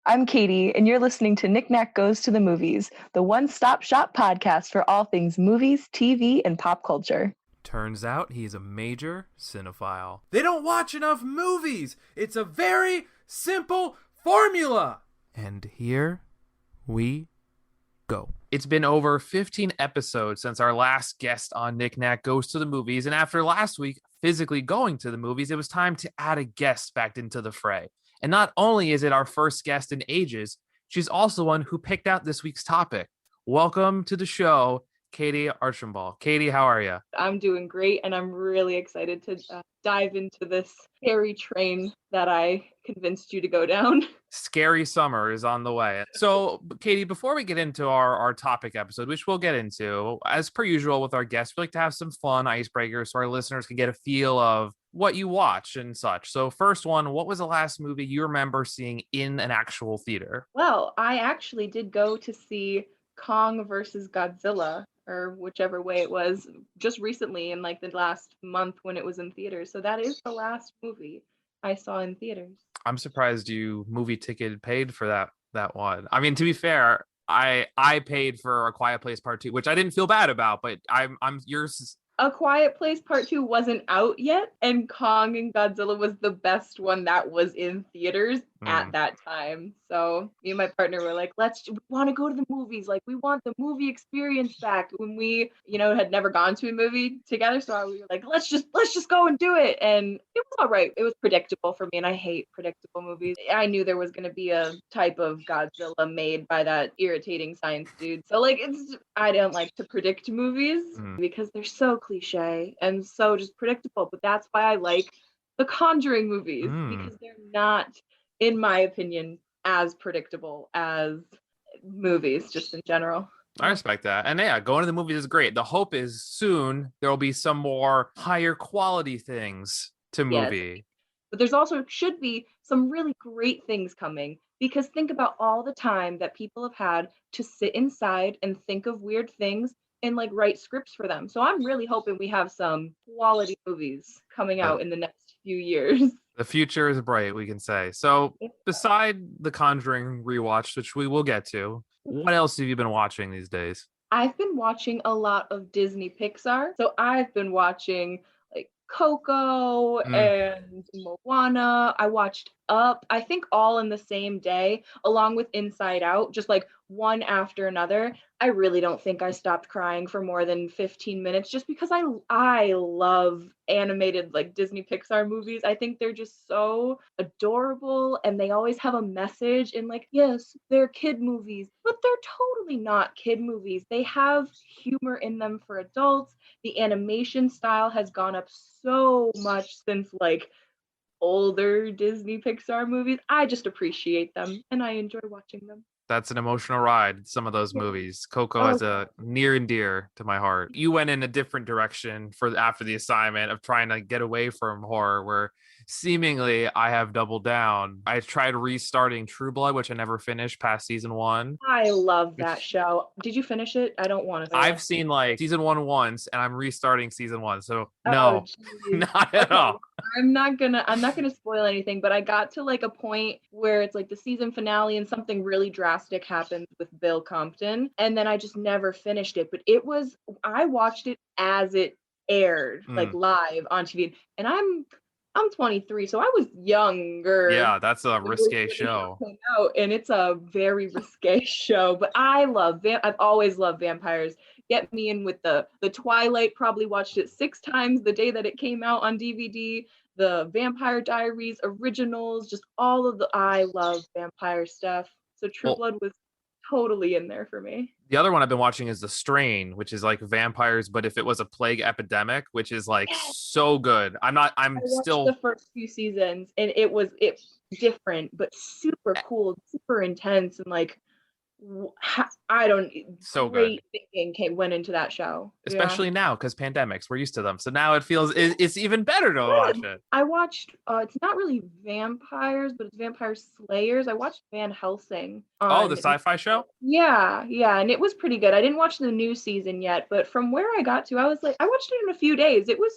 I'm Katie, and you're listening to Knick Knack Goes to the Movies, the one-stop shop podcast for all things movies, TV, and pop culture. Turns out he's a major cinephile. They don't watch enough movies! It's a very simple formula! And here we go. It's been over 15 episodes since our last guest on Knick Knack Goes to the Movies, and after last week physically going to the movies, it was time to add a guest back into the fray. And not only is it our first guest in ages, she's also the one who picked out this week's topic. Welcome to the show, Katie Archambault. Katie, how are you? I'm doing great, and I'm really excited to dive into this scary train that I convinced you to go down. Scary summer is on the way. So, Katie, before we get into our topic episode, which we'll get into, as per usual with our guests, we like to have some fun icebreakers so our listeners can get a feel of what you watch and such. So first one, what was the last movie you remember seeing in an actual theater? Well, I actually did go to see Kong versus Godzilla, or whichever way it was, just recently in like the last month when it was in theaters. So that is the last movie I saw in theaters. I'm surprised you movie ticket paid for that one. I mean, to be fair, I paid for A Quiet Place Part 2, which I didn't feel bad about, but I'm yours. A Quiet Place Part 2 wasn't out yet, and Kong and Godzilla was the best one that was in theaters at that time. So me and my partner were like, we want to go to the movies. Like, we want the movie experience back when we, had never gone to a movie together. So we were like, let's just go and do it. And it was all right. It was predictable for me, and I hate predictable movies. I knew there was going to be a type of Godzilla made by that irritating science dude. So I don't like to predict movies because they're so cliche and so just predictable. But that's why I like the Conjuring movies because they're not, in my opinion, as predictable as movies just in general. I respect that. And yeah, going to the movies is great. The hope is soon there will be some more higher quality things to movie. Yes. But there's also should be some really great things coming, because think about all the time that people have had to sit inside and think of weird things and write scripts for them. So I'm really hoping we have some quality movies coming out in the next few years. The future is bright, we can say. So beside the Conjuring rewatch, which we will get to, what else have you been watching these days? I've been watching a lot of Disney Pixar. So I've been watching Coco and Moana. I watched Up, I think all in the same day, along with Inside Out, just one after another. I really don't think I stopped crying for more than 15 minutes just because I love animated Disney Pixar movies. I think they're just so adorable, and they always have a message. And yes, they're kid movies, but they're totally not kid movies. They have humor in them for adults. The animation style has gone up so much since older Disney Pixar movies. I just appreciate them and I enjoy watching them. That's an emotional ride, some of those movies. Coco is a near and dear to my heart. You went in a different direction after the assignment of trying to get away from horror, where seemingly I have doubled down. I tried restarting True Blood, which I never finished past season 1. I love that show. Did you finish it? I don't want to. I've seen season 1 once, and I'm restarting season 1. So no, not at all. I'm not gonna spoil anything, but I got to a point where it's the season finale and something really drastic happens with Bill Compton, and then I just never finished it. But I watched it as it aired, live on TV, and I'm 23, so I was younger. Yeah, that's a risque show. And it's a very risque show, but I've always loved vampires. Get me in with the Twilight, probably watched it 6 times the day that it came out on DVD. The Vampire Diaries originals, just I love vampire stuff. So True Blood was totally in there for me. The other one I've been watching is The Strain, which is vampires, but if it was a plague epidemic, which is so good. I watched the first few seasons, and it's different, but super cool, super intense, and I don't. So good. Great thinking went into that show. Yeah. Especially now because pandemics, we're used to them. So now it feels it's even better to watch it. I watched. It's not really vampires, but it's vampire slayers. I watched Van Helsing Oh, the on. sci-fi show? Yeah, yeah, and it was pretty good. I didn't watch the new season yet, but from where I got to, I was like, I watched it in a few days. It was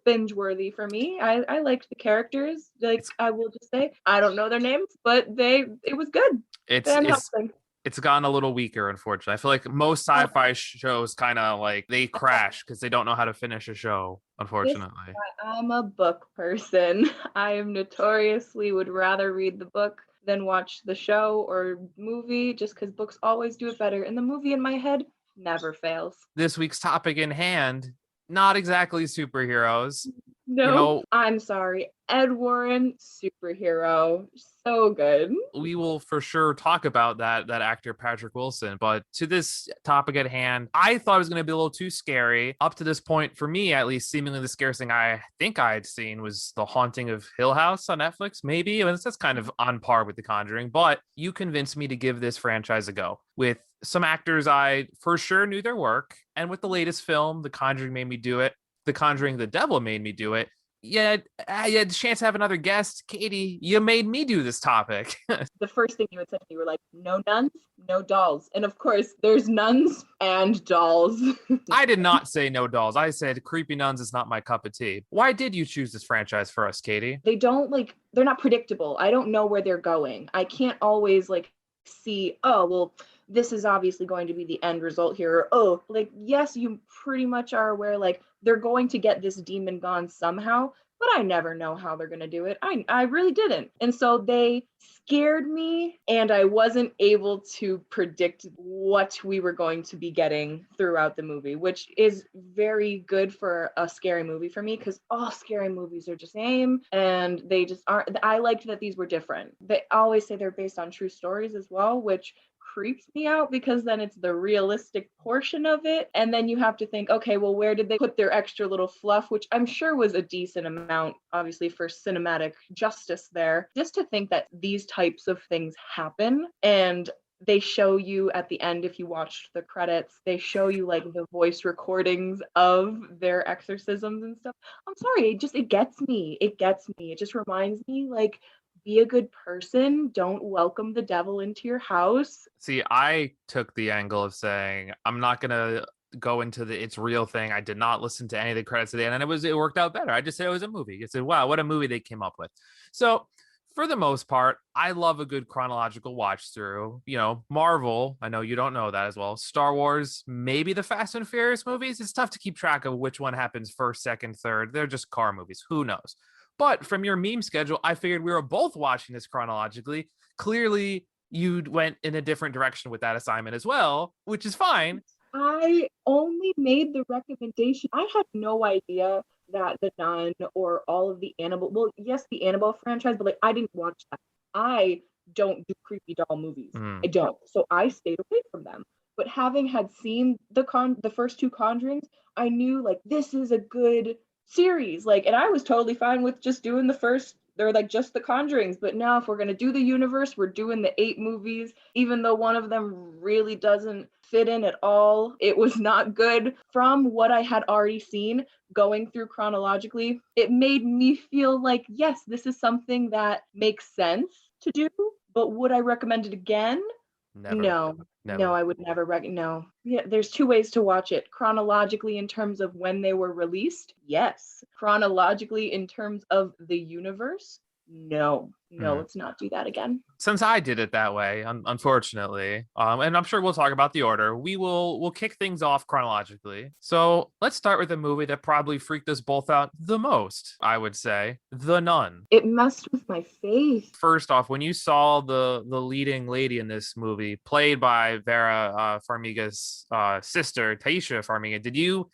binge worthy for me. I liked the characters. Like, It's I will just say, I don't know their names, but it was good. it's Van it's Helsing. it's gotten a little weaker, unfortunately. I feel like most Oh, sci-fi shows kind of like they crash because they don't know how to finish a show, this is unfortunately. why I'm a book person. I am notoriously would rather read the book than watch the show or movie, just because books always do it better. And the movie in my head never fails. This week's topic in hand, not exactly superheroes. You No, know, I'm sorry. Ed Warren, superhero. So good. we will for sure talk about that actor Patrick Wilson, but to this topic at hand, I thought it was going to be a little too scary. Up to this point, for me at least, seemingly the scariest thing I think I had seen was The Haunting of Hill House on Netflix. Maybe, I mean, that's kind of on par with The Conjuring, but you convinced me to give this franchise a go with some actors I for sure knew their work, and with the latest film, The Conjuring made me do it. The Conjuring, The Devil made me do it. Yeah, I had the chance to have another guest. Katie, you made me do this topic. The first thing you had said to me were like, no nuns, no dolls. And of course, there's nuns and dolls. I did not say no dolls. I said creepy nuns is not my cup of tea. Why did you choose this franchise for us, Katie? They don't like, they're not predictable. I don't know where they're going. I can't always like see, oh, well, this is obviously going to be the end result here. Or, oh, like, yes, you pretty much are aware, like, they're going to get this demon gone somehow, but I never know how they're going to do it. I really didn't. And so they scared me, and I wasn't able to predict what we were going to be getting throughout the movie, which is very good for a scary movie for me because all scary movies are just the same and they just aren't. I liked that these were different. They always say they're based on true stories as well, which creeps me out because then it's the realistic portion of it. And then you have to think, okay, well, where did they put their extra little fluff, which I'm sure was a decent amount, obviously, for cinematic justice there. Just to think that these types of things happen and they show you at the end, if you watched the credits, they show you like the voice recordings of their exorcisms and stuff. I'm sorry, it gets me. It gets me. It just reminds me like, be a good person. Don't welcome the devil into your house. See, I took the angle of saying I'm not gonna go into the it's real thing. I did not listen to any of the credits at the end, and it worked out better. I just said it was a movie. I said, wow, what a movie they came up with. So for the most part, I love a good chronological watch through. You know, Marvel, I know you don't know that as well. Star Wars, maybe the Fast and Furious movies. It's tough to keep track of which one happens first, second, third. They're just car movies. Who knows? But from your meme schedule, I figured we were both watching this chronologically. Clearly, you went in a different direction with that assignment as well, which is fine. I only made the recommendation. I had no idea that the Nun or all of the Annabelle, well, yes, the Annabelle franchise, but like I didn't watch that. I don't do creepy doll movies. I don't. So I stayed away from them. But having had seen the first two Conjurings, I knew like this is a good series. Like, and I was totally fine with just doing the first, they're like just the Conjurings. But now if we're gonna do the universe, we're doing the 8 movies, even though one of them really doesn't fit in at all. It was not good. From what I had already seen, going through chronologically, it made me feel like, yes, this is something that makes sense to do, but would I recommend it again? Never. No. Never. No, I would never no. Yeah, there's 2 ways to watch it. Chronologically in terms of when they were released, yes. Chronologically in terms of the universe, no. Let's not do that again. Since I did it that way, unfortunately, and I'm sure we'll talk about the order, we'll kick things off chronologically. So let's start with a movie that probably freaked us both out the most, I would say, The Nun. It messed with my faith. First off, when you saw the leading lady in this movie, played by Vera Farmiga's sister, Taisha Farmiga,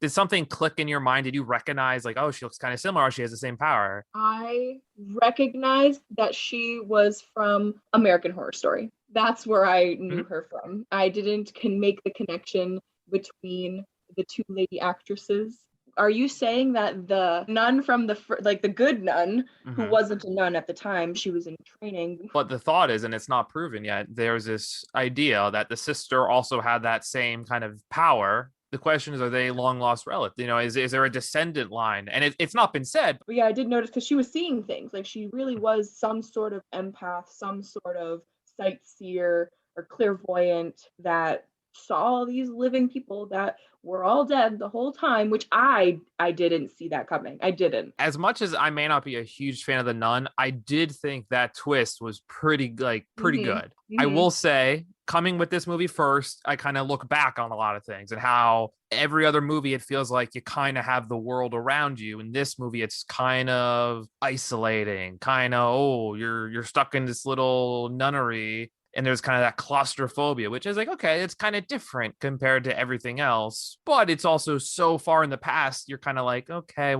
did something click in your mind? Did you recognize like, oh, she looks kind of similar, or she has the same power? I recognized that she was from American Horror Story. That's where I knew her from. I didn't can make the connection between the 2 lady actresses. Are you saying that the nun from like the good nun who Mhm. wasn't a nun at the time, she was in training? But the thought is, and it's not proven yet, there's this idea that the sister also had that same kind of power. The question is, are they long lost relatives? Is there a descendant line? And it's not been said. But yeah, I did notice because she was seeing things. Like she really was some sort of empath, some sort of sightseer or clairvoyant that saw these living people that were all dead the whole time, which I didn't see that coming. I didn't. As much as I may not be a huge fan of the Nun, I did think that twist was pretty Mm-hmm. good. I Mm-hmm. will say, coming with this movie first, I kind of look back on a lot of things and how every other movie it feels like you kind of have the world around you. In this movie, it's kind of isolating, kind of you're stuck in this little nunnery and there's kind of that claustrophobia, which is like, okay, it's kind of different compared to everything else, but it's also so far in the past, you're kind of like, okay,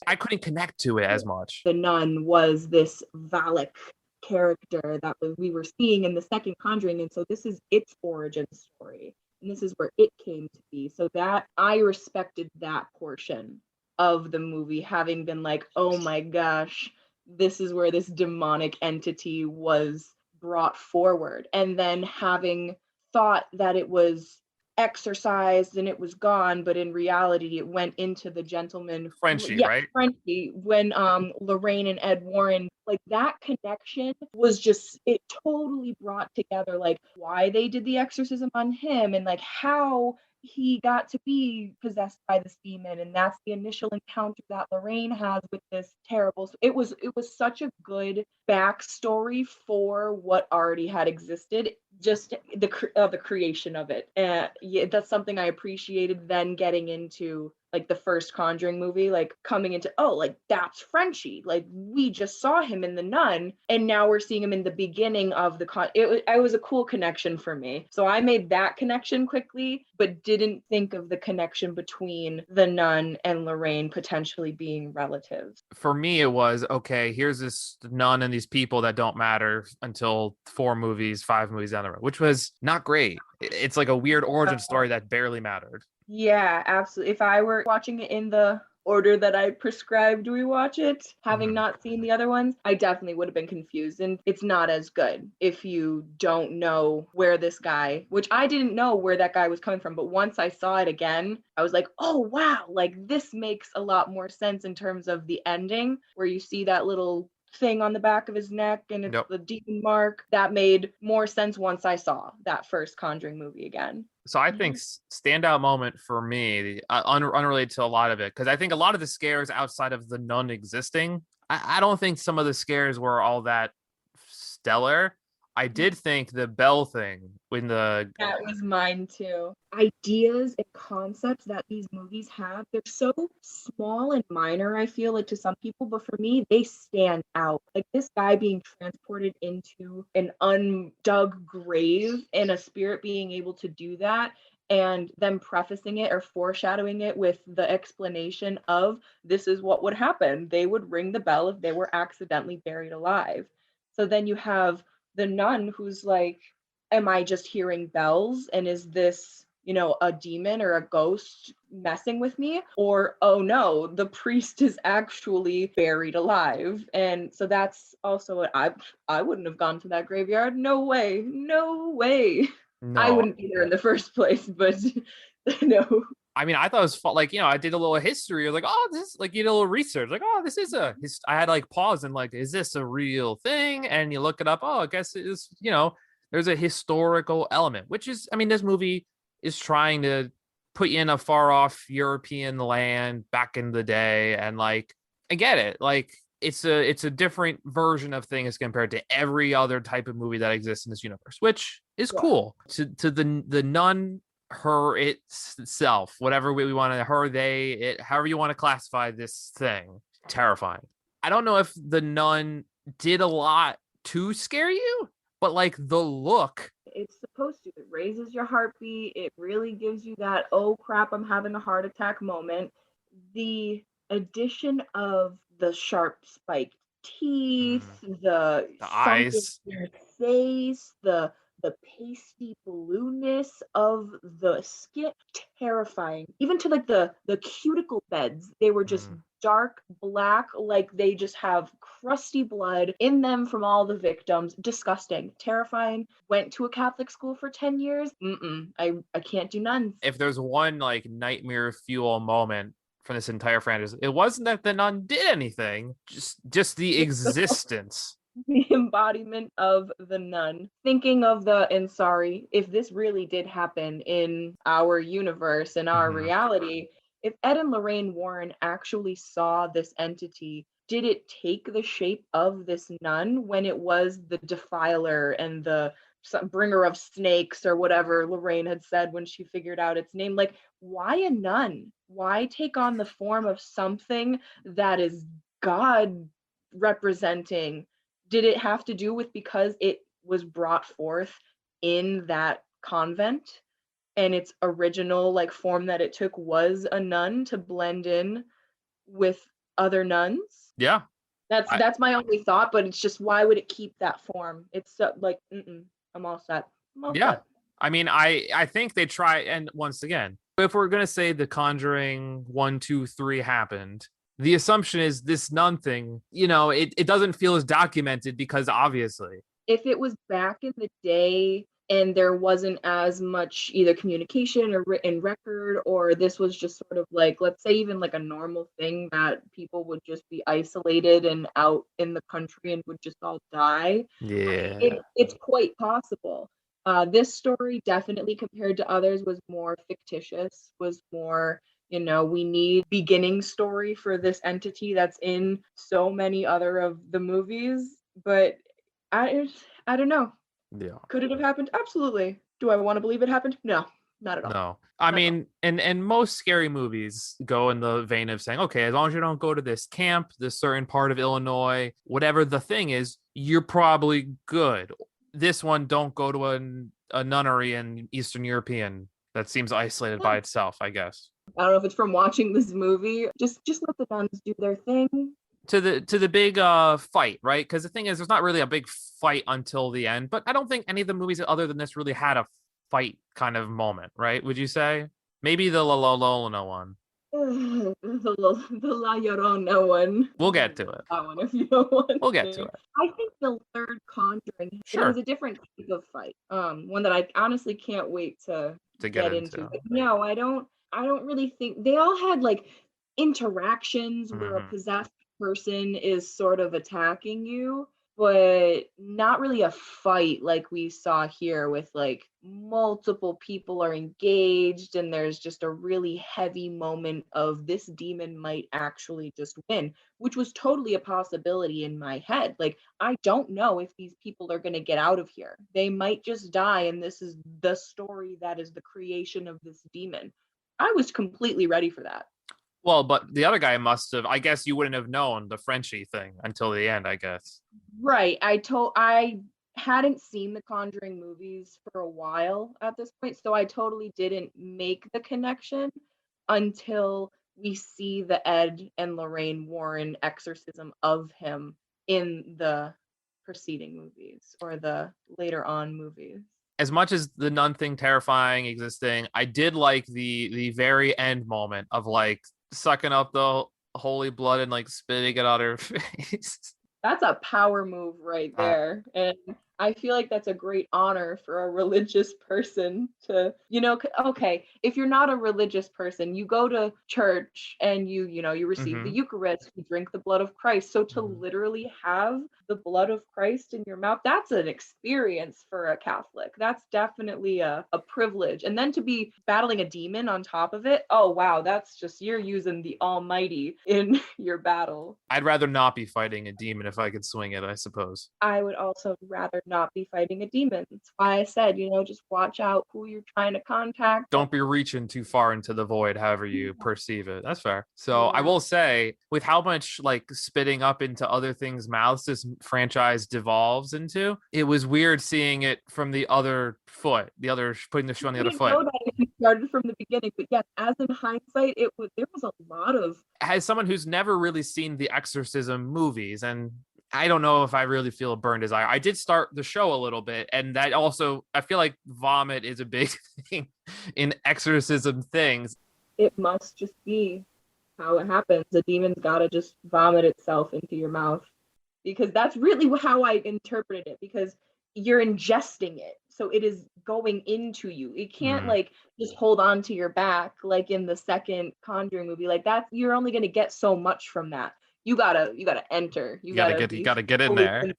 I couldn't connect to it as much. The nun was this Valak character that we were seeing in the second Conjuring, and so this is its origin story, and this is where it came to be. So that I respected that portion of the movie, having been like, oh my gosh, this is where this demonic entity was brought forward, and then having thought that it was exorcised and it was gone, but in reality it went into the gentleman, Frenchie, yeah, right? Frenchie, when Lorraine and Ed Warren, like that connection was just, it totally brought together like why they did the exorcism on him and like how he got to be possessed by this demon, and that's the initial encounter that Lorraine has with this terrible, it was such a good backstory for what already had existed, just the creation of it. And yeah, that's something I appreciated then getting into like the first Conjuring movie, like coming into, oh, like that's Frenchie, like we just saw him in the Nun and now we're seeing him in the beginning of it was a cool connection for me, so I made that connection quickly but didn't think of the connection between the Nun and Lorraine potentially being relatives. For me, it was okay. Here's this nun and these people that don't matter until 4 movies, 5 movies down the road, which was not great. It's like a weird origin story that barely mattered. Yeah, absolutely. If I were watching it in the order that I prescribed we watch it, having Mhm. not seen the other ones, I definitely would have been confused. And it's not as good if you don't know where this guy, which I didn't know where that guy was coming from. But once I saw it again, I was like, oh, wow, like this makes a lot more sense in terms of the ending, where you see that little thing on the back of his neck and it's Yep. the demon mark. That made more sense once I saw that first Conjuring movie again. So I think standout moment for me, unrelated to a lot of it, because I think a lot of the scares outside of the nun existing, I don't think some of the scares were all that stellar. I did think the bell thing when the That was mine too. Ideas and concepts that these movies have, they're so small and minor, I feel like to some people, but for me, they stand out. Like this guy being transported into an undug grave and a spirit being able to do that, and them prefacing it or foreshadowing it with the explanation of this is what would happen. They would ring the bell if they were accidentally buried alive. So then you have the nun who's like, am I just hearing bells? And is this, a demon or a ghost messing with me? Or, oh no, the priest is actually buried alive. And so that's also what I wouldn't have gone to that graveyard. No way. No way. I no, wouldn't be there in the first place, but no. I mean, I thought it was fun. Like, I did a little history. I was like, oh, this, like, a little research. Like, oh, this is I had like pause and like, is this a real thing? And you look it up. Oh, I guess it is, there's a historical element, which is, I mean, this movie is trying to put you in a far off European land back in the day. And like, I get it. Like, it's a different version of things compared to every other type of movie that exists in this universe, which is Yeah. cool. To the nun, her itself, whatever we want to, her, they, it, however you want to classify this thing, terrifying. I don't know if the nun did a lot to scare you, but like the look, It's supposed to. It raises your heartbeat. It really gives you that, oh crap, I'm having a heart attack moment. The addition of the sharp spiked teeth, the the sunken eyes. face, the the pasty blueness of the skin, terrifying. Even to like the cuticle beds, they were just dark black, like they just have crusty blood in them from all the victims. Disgusting, terrifying. Went to a Catholic school for 10 years. I can't do nuns. If there's one like nightmare fuel moment from this entire franchise, it wasn't that the nun did anything, just the existence. The embodiment of the nun. Thinking of and sorry, if this really did happen in our universe, in our reality, if Ed and Lorraine Warren actually saw this entity, did it take the shape of this nun when it was the defiler and the bringer of snakes or whatever Lorraine had said when she figured out its name? Like, why a nun? Why take on the form of something that is God representing? Did it have to do with because it was brought forth in that convent and its original like form that it took was a nun to blend in with other nuns? Yeah. That's my only thought, but it's just, why would it keep that form? It's so, like, I'm all set. Set. I mean, I think they try, and once again, if we're gonna say the Conjuring 1, 2, 3 happened, the assumption is this nun thing, it doesn't feel as documented because obviously. If it was back in the day and there wasn't as much either communication or written record, or this was just sort of like, let's say even like a normal thing that people would just be isolated and out in the country and would just all die. Yeah. It's quite possible. This story definitely compared to others was more fictitious, was more, we need beginning story for this entity that's in so many other of the movies, but I don't know. Yeah. Could it have happened? Absolutely. Do I want to believe it happened? No, not at all. No. I mean, and most scary movies go in the vein of saying, okay, as long as you don't go to this camp, this certain part of Illinois, whatever the thing is, you're probably good. This one, don't go to a nunnery in Eastern European. That seems isolated by itself, I guess. I don't know if it's from watching this movie. Just let the nuns do their thing. To the big fight, right? Because the thing is, there's not really a big fight until the end, but I don't think any of the movies other than this really had a fight kind of moment, right? Would you say? Maybe the La Llorona one. The La Llorona one. We'll get to it. That one, if you don't want. We'll get to it. I think the third Conjuring, it was a different type of fight. One that I honestly can't wait to get into. But no, I don't really think they all had like interactions where a possessed person is sort of attacking you, but not really a fight like we saw here with like multiple people are engaged and there's just a really heavy moment of this demon might actually just win, which was totally a possibility in my head. Like, I don't know if these people are going to get out of here. They might just die, and this is the story that is the creation of this demon. I was completely ready for that. Well, but the other guy must have, I guess you wouldn't have known the Frenchie thing until the end, I guess. Right. I hadn't seen the Conjuring movies for a while at this point, so I totally didn't make the connection until we see the Ed and Lorraine Warren exorcism of him in the preceding movies or the later on movies. As much as the nun thing terrifying existing, I did like the very end moment of like sucking up the holy blood and like spitting it on her face. That's a power move right there. And I feel like that's a great honor for a religious person to, okay, if you're not a religious person, you go to church and you receive the Eucharist, you drink the blood of Christ. So to literally have the blood of Christ in your mouth, that's an experience for a Catholic. That's definitely a privilege. And then to be battling a demon on top of it, oh wow, that's just, you're using the Almighty in your battle. I'd rather not be fighting a demon if I could swing it, I suppose. I would also rather not be fighting a demon. That's why I said, just watch out who you're trying to contact. Don't be reaching too far into the void, however you perceive it. That's fair. So I will say, with how much like spitting up into other things' mouths this franchise devolves into, it was weird seeing it from the other foot, putting the shoe on the other foot. Know that if you started from the beginning, but yes, as in hindsight, there was a lot of. As someone who's never really seen the exorcism movies, and I don't know if I really feel a burn desire. I did start the show a little bit, and that also, I feel like vomit is a big thing in exorcism things. It must just be how it happens. The demon's gotta just vomit itself into your mouth. Because that's really how I interpreted it, because you're ingesting it. So it is going into you. It can't like just hold on to your back like in the second Conjuring movie. Like that's you're only gonna get so much from that. You gotta enter. You gotta get in there.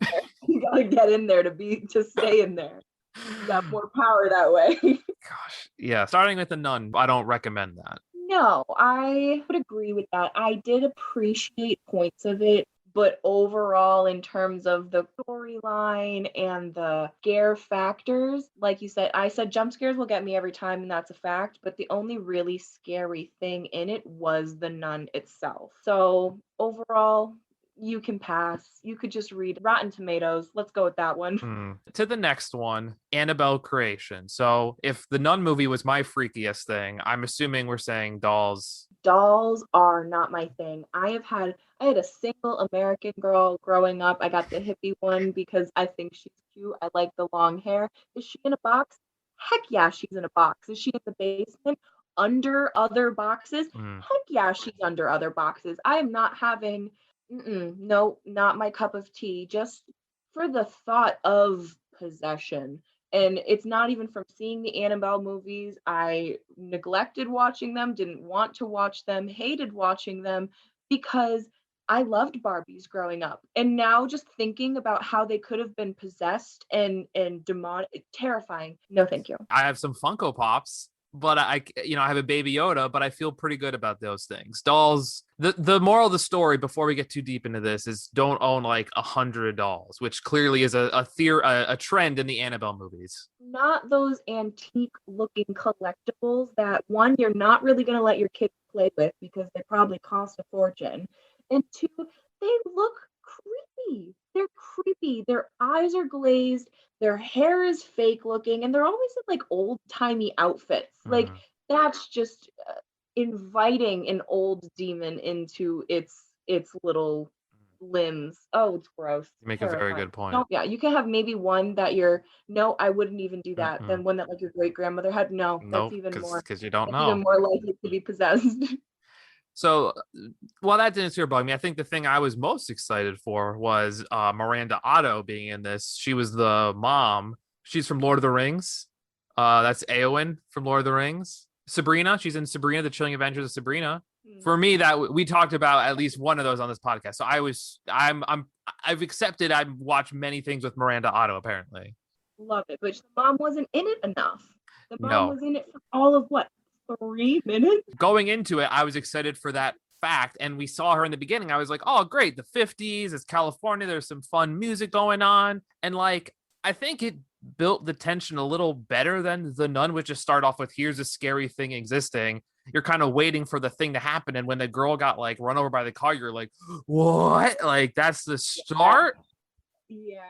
You gotta get in there to stay in there. You got more power that way. Gosh. Yeah. Starting with The Nun, I don't recommend that. No, I would agree with that. I did appreciate points of it, but overall, in terms of the storyline and the scare factors, like you said, I said jump scares will get me every time, and that's a fact. But the only really scary thing in it was the nun itself. So overall, you can pass. You could just read Rotten Tomatoes. Let's go with that one. To the next one, Annabelle Creation. So if the Nun movie was my freakiest thing, I'm assuming we're saying dolls. Dolls are not my thing. I had a single American girl growing up. I got the hippie one because I think she's cute. I like the long hair. Is she in a box? Heck yeah, she's in a box. Is she in the basement under other boxes? Heck yeah, she's under other boxes. I am not having no, not my cup of tea. Just for the thought of possession. And it's not even from seeing the Annabelle movies. I neglected watching them, didn't want to watch them, hated watching them because I loved Barbies growing up. And now just thinking about how they could have been possessed and demonic, terrifying. No, thank you. I have some Funko Pops, but I have a Baby Yoda, but I feel pretty good about those things. Dolls. The moral of the story, before we get too deep into this, is don't own like 100 dolls, which clearly is a trend in the Annabelle movies. Not those antique looking collectibles that, one, you're not really going to let your kids play with because they probably cost a fortune, and two, they look creepy. They're creepy. Their eyes are glazed, their hair is fake looking, and they're always in like old timey outfits. Like that's just inviting an old demon into its little limbs. Oh, it's gross. You make a very good point. No, yeah, you can have maybe one that no, I wouldn't even do that. Than one that like your great grandmother had. No, that's even more, because you don't know. Even more likely to be possessed. So, while that didn't super bug me, I think the thing I was most excited for was Miranda Otto being in this. She was the mom. She's from Lord of the Rings. That's Eowyn from Lord of the Rings. Sabrina, she's in Sabrina, The Chilling Adventures of Sabrina. For me, that we talked about at least one of those on this podcast. So I've accepted. I've watched many things with Miranda Otto, apparently. Love it, but the mom wasn't in it enough. The mom was in it for all of what, 3 minutes? Going into it, I was excited for that fact, and we saw her in the beginning. I was like, oh, great, the 50s, it's California, there's some fun music going on, and like I think it built the tension a little better than The Nun, which just start off with here's a scary thing existing. You're kind of waiting for the thing to happen, and when the girl got like run over by the car, you're like, what? Like that's the start. Yeah.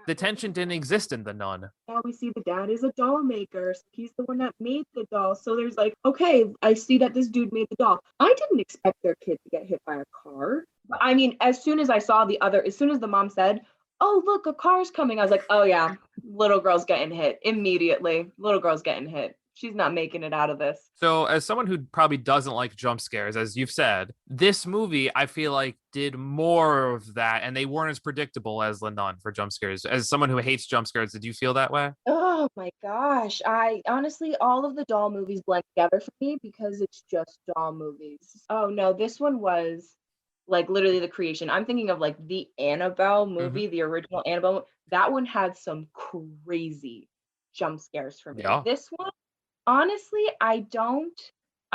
The tension didn't exist in The Nun. Now we see the dad is a doll maker. So he's the one that made the doll. So there's like, okay, I see that this dude made the doll. I didn't expect their kid to get hit by a car. But I mean, as soon as the mom said, oh, look, a car's coming, I was like, oh yeah, little girl's getting hit immediately. Little girl's getting hit. She's not making it out of this. So as someone who probably doesn't like jump scares, as you've said, this movie, I feel like did more of that, and they weren't as predictable as The Nun for jump scares. As someone who hates jump scares, did you feel that way? Oh my gosh. I honestly, all of the doll movies blend together for me because it's just doll movies. Oh no, this one was like literally the creation. I'm thinking of like the Annabelle movie, the original Annabelle. That one had some crazy jump scares for me. Yeah. This one, honestly, I'm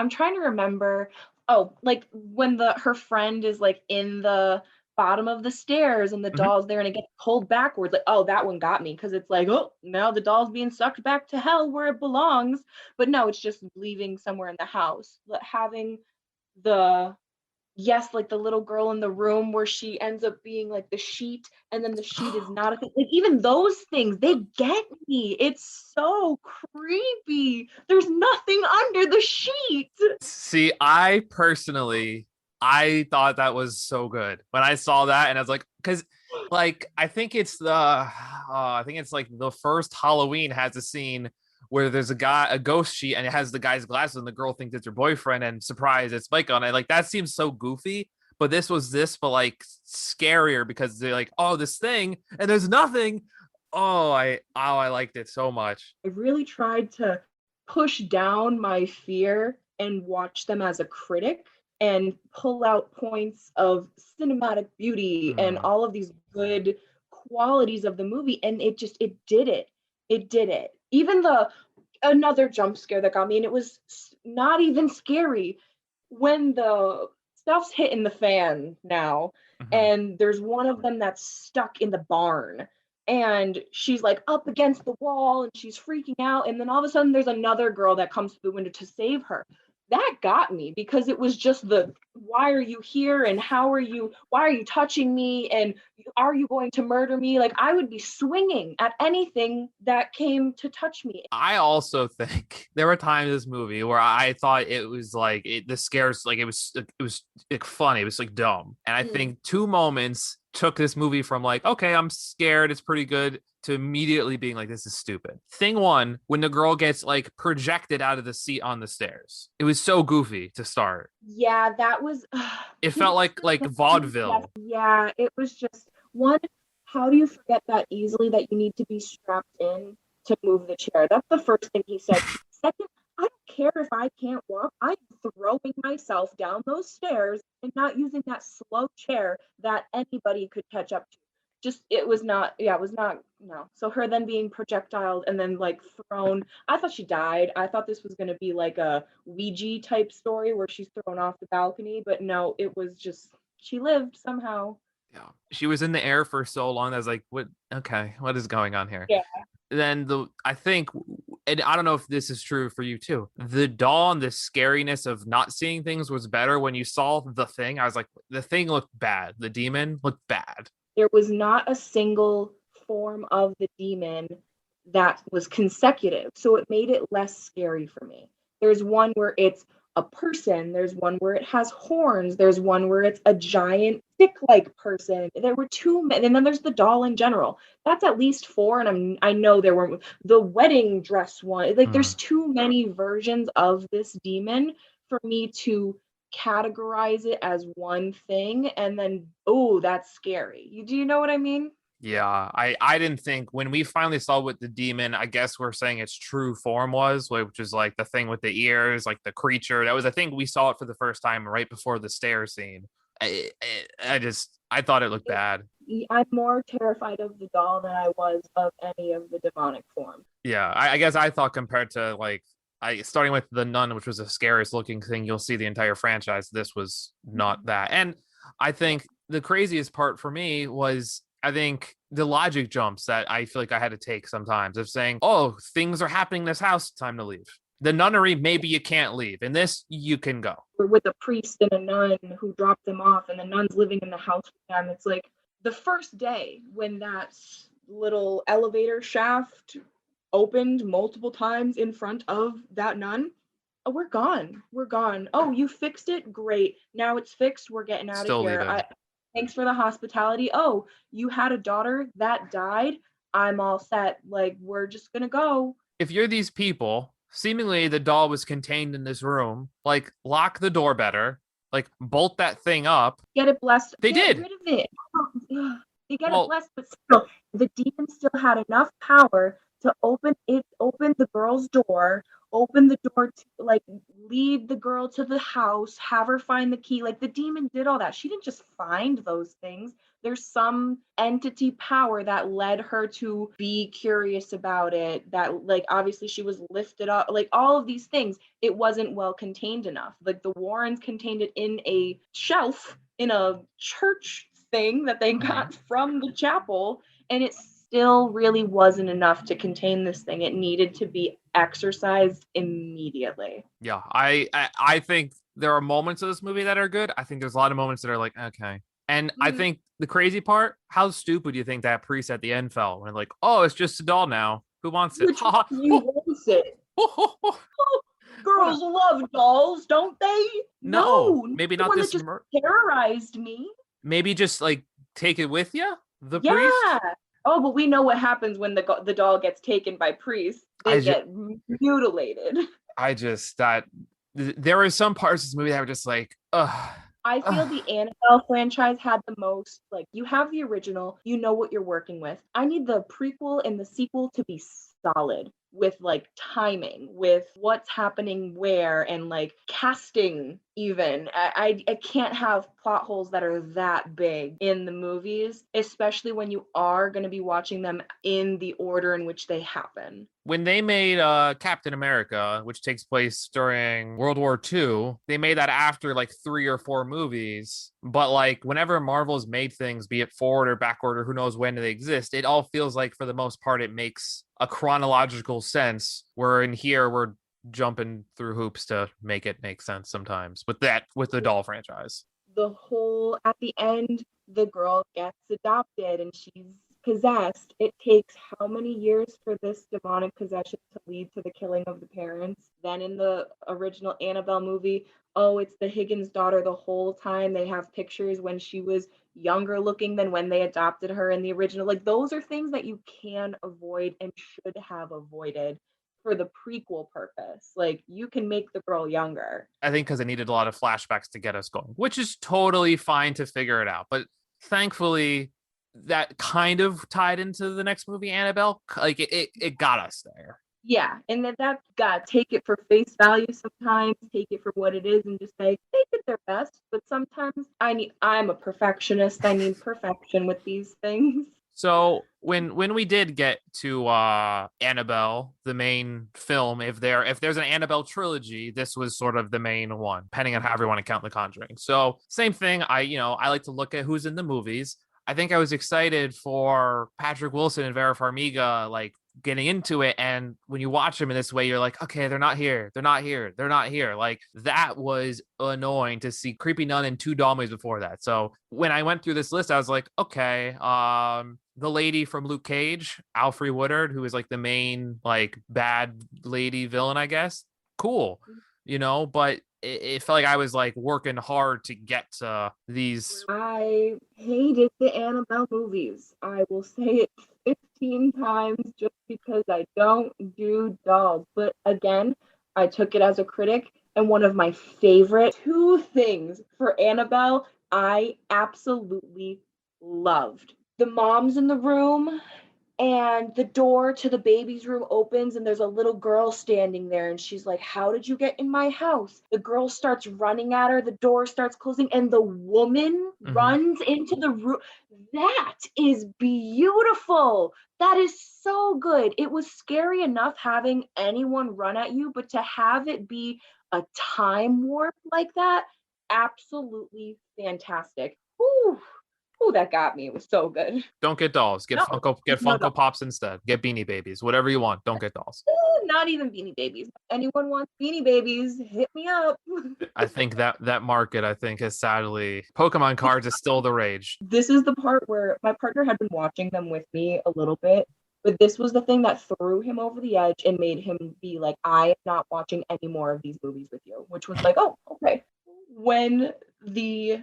trying to remember. Oh, like when her friend is like in the bottom of the stairs and the doll's there and it gets pulled backwards. Like, oh, that one got me because it's like, oh, now the doll's being sucked back to hell where it belongs. But no, it's just leaving somewhere in the house. But having like the little girl in the room where she ends up being like the sheet, and then the sheet is not a thing. Like even those things, they get me. It's so creepy. There's nothing under the sheet. See, I thought that was so good when I saw that, and I was like, because like I think it's like the first Halloween has a scene where there's a ghost sheet, and it has the guy's glasses, and the girl thinks it's her boyfriend, and surprise, it's Mike on it. Like that seems so goofy, but this was this, but like scarier because they're like, oh, this thing, and there's nothing. I liked it so much. I really tried to push down my fear and watch them as a critic and pull out points of cinematic beauty and Mm. all of these good qualities of the movie. And it did it. It did it. Even another jump scare that got me, and it was not even scary when the stuff's hitting the fan now, Mhm. and there's one of them that's stuck in the barn, and she's like up against the wall and she's freaking out, and then all of a sudden there's another girl that comes through the window to save her. That got me because it was just the why are you here and why are you touching me and are you going to murder me? Like I would be swinging at anything that came to touch me. I also think there were times in this movie where I thought it was like the scares, like it was like funny, it was like dumb, and I Mm. think two moments took this movie from like, okay, I'm scared, it's pretty good, to immediately being like, this is stupid. Thing one, when the girl gets like projected out of the seat on the stairs, it was so goofy to start. Yeah, that was It felt like yes, vaudeville. yeah, it was just one, how do you forget that easily that you need to be strapped in to move the chair? That's the first thing he said. Second, I don't care if I can't walk. I'm throwing myself down those stairs and not using that slow chair that anybody could catch up to. Just it was not, yeah, it was not, no. So her then being projectiled and then like thrown, I thought she died. I thought this was going to be like a Ouija type story where she's thrown off the balcony, but no, it was just she lived somehow. Yeah, she was in the air for so long. I was like, what? Okay, what is going on here? Yeah. Then I think, and I don't know if this is true for you too, the dawn, the scariness of not seeing things was better when you saw the thing. I was like, the thing looked bad, the demon looked bad. There was not a single form of the demon that was consecutive. So it made it less scary for me. There's one where it's a person, there's one where it has horns, there's one where it's a giant stick like person. There were two, and then there's the doll in general. That's at least four, and I know there were the wedding dress one. Like Hmm. there's too many versions of this demon for me to categorize it as one thing and then oh that's scary. Do you know what I mean? Yeah, I didn't think when we finally saw what the demon, I guess we're saying its true form was, which is like the thing with the ears, like the creature. That was, I think we saw it for the first time right before the stair scene. I thought it looked bad. I'm more terrified of the doll than I was of any of the demonic forms. Yeah, I guess I thought compared to like I starting with the nun, which was the scariest looking thing you'll see the entire franchise, this was not that. And I think the craziest part for me was I think the logic jumps that I feel like I had to take sometimes of saying, oh, things are happening in this house, time to leave. The nunnery, maybe you can't leave. In this, you can go. We're with a priest and a nun who dropped them off, and the nun's living in the house with them. It's like the first day when that little elevator shaft opened multiple times in front of that nun. Oh, we're gone. We're gone. Oh, you fixed it? Great. Now it's fixed. We're getting out of Still here. leaving. Thanks for the hospitality. Oh, you had a daughter that died. I'm all set. Like, we're just gonna go. If you're these people, seemingly the doll was contained in this room, like lock the door better, like bolt that thing up. Get it blessed. They Get did. rid of it. They get it Well, blessed, but still, the demon still had enough power to open the girl's door, open the door to like lead the girl to the house, have her find the key. Like the demon did all that. She didn't just find those things. There's some entity power that led her to be curious about it. That like obviously she was lifted up, like all of these things. It wasn't well contained enough. Like the Warrens contained it in a shelf in a church thing that they got from the chapel, and it still really wasn't enough to contain this thing. It needed to be exercised immediately. yeah, I think there are moments of this movie that are good. I think there's a lot of moments that are like, okay. And I think the crazy part, how stupid do you think that priest at the end felt when like, oh, it's just a doll now. Who wants it? Which one of you wants it? Girls love dolls, don't they? No, maybe the not one that this. just terrorized me. Maybe just like take it with you. The priest? Yeah. Oh, but we know what happens when the doll gets taken by priests. I They just, get mutilated. I just that there were some parts of this movie that were just like, ugh, I feel ugh. the Annabelle franchise had the most, like, you have the original, you know what you're working with. I need the prequel and the sequel to be solid with like timing, with what's happening where, and like casting even. I can't have plot holes that are that big in the movies, especially when you are going to be watching them in the order in which they happen. When they made Captain America, which takes place during World War II, they made that after like 3 or 4 movies. But like whenever Marvel's made things, be it forward or backward or who knows when they exist, it all feels like for the most part it makes a chronological sense. Where in here we're jumping through hoops to make it make sense sometimes with the doll franchise. The whole at the end, the girl gets adopted and she's possessed. It takes how many years for this demonic possession to lead to the killing of the parents? Then in the original Annabelle movie, oh, it's the Higgins daughter the whole time. They have pictures when she was younger looking than when they adopted her in the original. Like, those are things that you can avoid and should have avoided for the prequel purpose. Like, you can make the girl younger. I think because it needed a lot of flashbacks to get us going, which is totally fine to figure it out. But thankfully, that kind of tied into the next movie, Annabelle. Like it got us there. Yeah, and that God, take it for face value sometimes, take it for what it is, and just say they did their best. But sometimes I'm a perfectionist. I need perfection with these things. So when we did get to Annabelle, the main film, if there's an Annabelle trilogy, this was sort of the main one, depending on however you want to count The Conjuring. So same thing. I like to look at who's in the movies. I think I was excited for Patrick Wilson and Vera Farmiga, like getting into it. And when you watch them in this way, you're like, okay, they're not here. They're not here. They're not here. Like that was annoying to see Creepy Nun and 2 Dalmatians before that. So when I went through this list, I was like, okay, the lady from Luke Cage, Alfre Woodard, who is like the main like bad lady villain, I guess. Cool, but it felt like I was like working hard to get to these. I hated the Annabelle movies. I will say it 15 times just because I don't do dolls. But again, I took it as a critic, and one of my favorite two things for Annabelle I absolutely loved. The mom's in the room and the door to the baby's room opens and there's a little girl standing there and she's like, how did you get in my house? The girl starts running at her, the door starts closing, and the woman runs into the room. That is beautiful. That is so good. It was scary enough having anyone run at you, but to have it be a time warp like that, absolutely fantastic. Ooh, ooh, that got me. It was so good. Don't get dolls. Get No, Funko Pops instead. Get Beanie Babies. Whatever you want. Don't get dolls. not even Beanie Babies. Anyone wants Beanie Babies, hit me up. I think that market, I think, is sadly Pokemon cards is still the rage. This is the part where my partner had been watching them with me a little bit, but this was the thing that threw him over the edge and made him be like, I am not watching any more of these movies with you, which was like, oh, okay. When the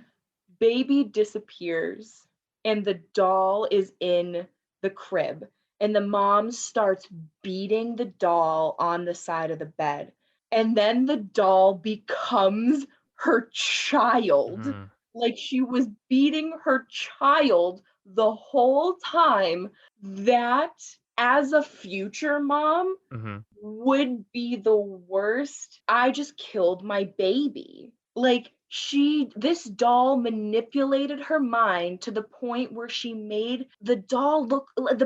baby disappears and the doll is in the crib and the mom starts beating the doll on the side of the bed and then the doll becomes her child, like she was beating her child the whole time, that as a future mom would be the worst. I just killed my baby. Like, this doll manipulated her mind to the point where she made the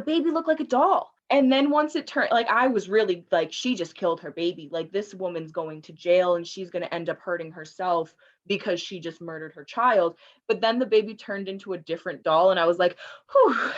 baby look like a doll. And then once it turned, like, I was really like, she just killed her baby. Like, this woman's going to jail and she's going to end up hurting herself because she just murdered her child. But then the baby turned into a different doll and I was like, whew,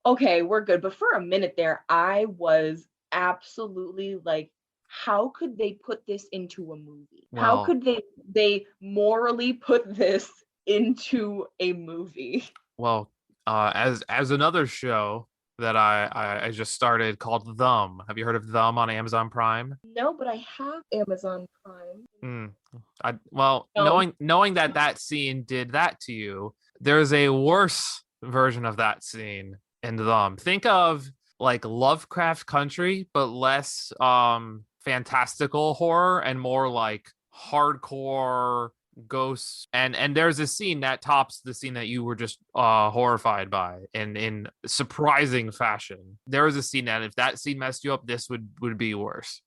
okay, we're good. But for a minute there, I was absolutely like, how could they put this into a movie? How could they morally put this into a movie? Well, as another show that I just started called Them. Have you heard of Them on Amazon Prime? No, but I have Amazon Prime. No. Knowing that scene did that to you, there's a worse version of that scene in them. Think of like Lovecraft Country, but less fantastical horror and more like hardcore ghosts. And there's a scene that tops the scene that you were just horrified by in surprising fashion. There was a scene that if that scene messed you up, this would be worse.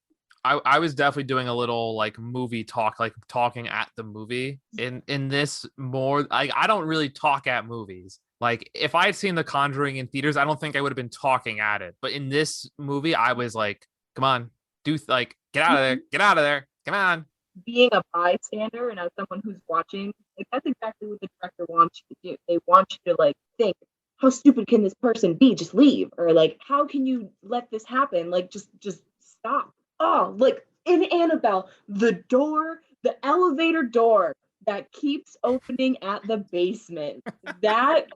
I was definitely doing a little like movie talk, like talking at the movie in this more. I don't really talk at movies. Like if I had seen The Conjuring in theaters, I don't think I would have been talking at it. But in this movie, I was like, come on, like get out of there, get out of there, come on. Being a bystander and as someone who's watching, like that's exactly what the director wants you to do. They want you to like think, how stupid can this person be? Just leave. Or like, how can you let this happen? Like just stop. Oh, like in Annabelle, the elevator door that keeps opening at the basement. That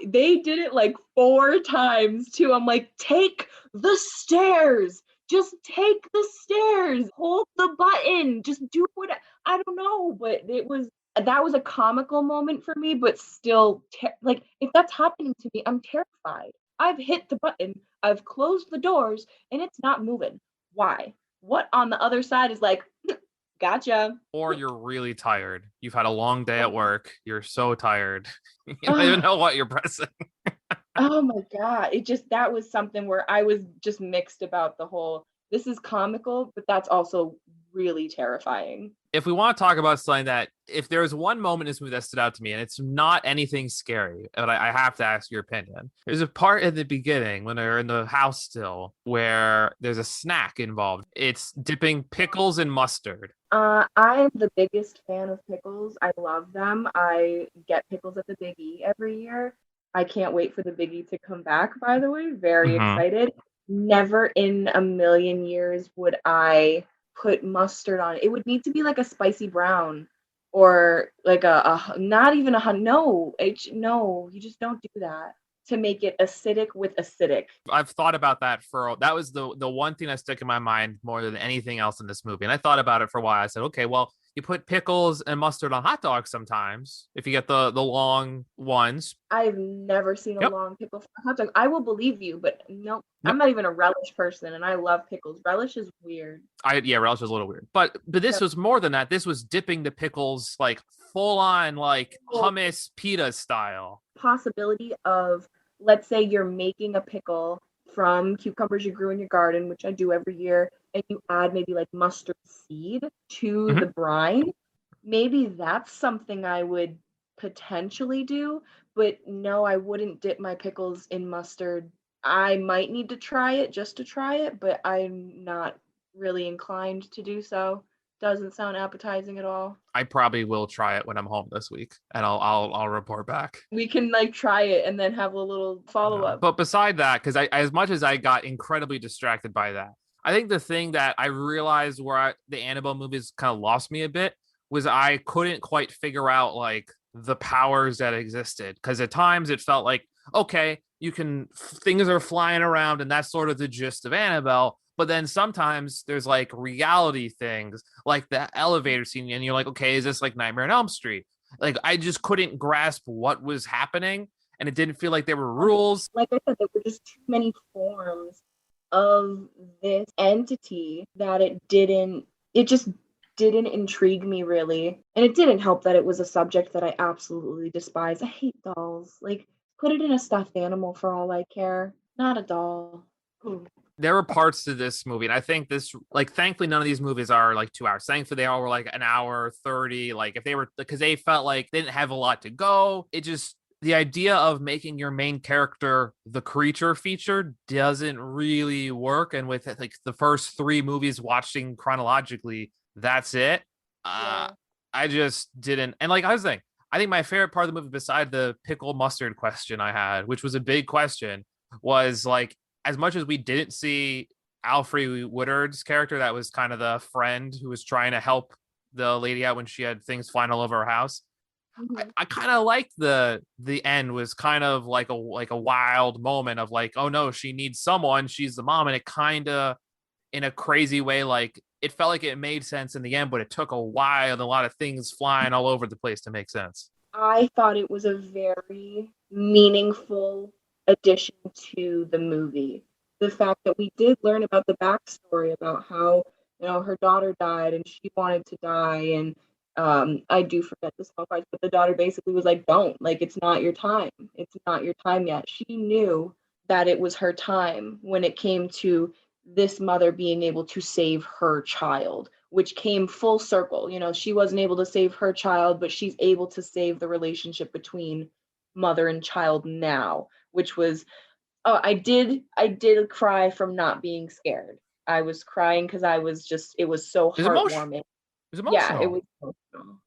they did it like 4 times too. I'm like, take the stairs. Just take the stairs. Hold the button. Just do what I don't know, but that was a comical moment for me, but still like if that's happening to me, I'm terrified. I've hit the button. I've closed the doors and it's not moving. Why? What on the other side is like, gotcha. Or you're really tired. You've had a long day at work. You're so tired. You don't even know what you're pressing. Oh my God. That was something where I was just mixed about the whole, this is comical, but that's also really terrifying. If we want to talk about something that, if there's one moment in this movie that stood out to me, and it's not anything scary, but I have to ask your opinion. There's a part in the beginning when they're in the house still where there's a snack involved. It's dipping pickles in mustard. I'm the biggest fan of pickles. I love them. I get pickles at the Big E every year. I can't wait for the Big E to come back, by the way. Very excited. Never in a million years would I put mustard on it. It would need to be like a spicy brown or like a not even a no, you just don't do that to make it acidic with acidic. I've thought about that that was the one thing that stuck in my mind more than anything else in this movie. And I thought about it for a while. I said, okay, well, you put pickles and mustard on hot dogs sometimes if you get the long ones. I've never seen a long pickle for a hot dog. I will believe you, but no, I'm not even a relish person, and I love pickles. Relish is weird. Relish is a little weird, but this was more than that. This was dipping the pickles like full on like hummus pita style. Possibility of, let's say you're making a pickle from cucumbers you grew in your garden, which I do every year, and you add maybe like mustard seed to the brine. Maybe that's something I would potentially do, but no, I wouldn't dip my pickles in mustard. I might need to try it just to try it, but I'm not really inclined to do so. Doesn't sound appetizing at all. I probably will try it when I'm home this week, and I'll report back. We can like try it and then have a little follow up. But beside that, because as much as I got incredibly distracted by that, I think the thing that I realized where the Annabelle movies kind of lost me a bit was I couldn't quite figure out like the powers that existed, because at times it felt like, okay, things are flying around and that's sort of the gist of Annabelle. But then sometimes there's like reality things like the elevator scene, and you're like, okay, is this like Nightmare on Elm Street? Like I just couldn't grasp what was happening, and it didn't feel like there were rules. Like I said, there were just too many forms of this entity that it just didn't intrigue me really. And it didn't help that it was a subject that I absolutely despise. I hate dolls. Like, put it in a stuffed animal for all I care, not a doll. Ooh. There were parts to this movie, and I think this, like, thankfully none of these movies are like 2 hours. Thankfully they all were like an hour 30. Like if they were, because they felt like they didn't have a lot to go. It just, the idea of making your main character the creature feature doesn't really work. And with like the first 3 movies watching chronologically, that's it. I just didn't. And like I was saying, I think my favorite part of the movie, beside the pickle mustard question I had, which was a big question, was like, as much as we didn't see Alfre Woodard's character, that was kind of the friend who was trying to help the lady out when she had things flying all over her house. I kind of liked the end was kind of like a wild moment of like, oh no, she needs someone, she's the mom, and it kind of, in a crazy way, like it felt like it made sense in the end, but it took a while and a lot of things flying all over the place to make sense. I thought it was a very meaningful addition to the movie. The fact that we did learn about the backstory about how, her daughter died and she wanted to die. And I do forget the small parts, but the daughter basically was like, don't, like, it's not your time. It's not your time yet. She knew that it was her time when it came to this mother being able to save her child, which came full circle. She wasn't able to save her child, but she's able to save the relationship between mother and child now, which was, oh, I did cry from not being scared. I was crying because it was so It's emotional. heartwarming. It's Yeah, it emotional. was emotional.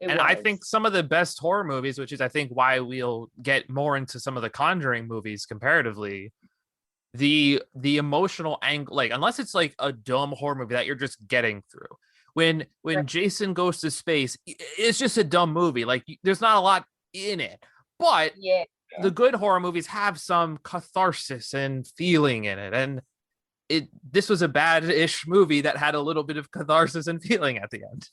It And I was. think some of the best horror movies, which is I think why we'll get more into some of the Conjuring movies comparatively, the emotional angle, like unless it's like a dumb horror movie that you're just getting through. When Jason goes to space, it's just a dumb movie. Like there's not a lot in it. But Yeah. the good horror movies have some catharsis and feeling in it. And this was a bad-ish movie that had a little bit of catharsis and feeling at the end.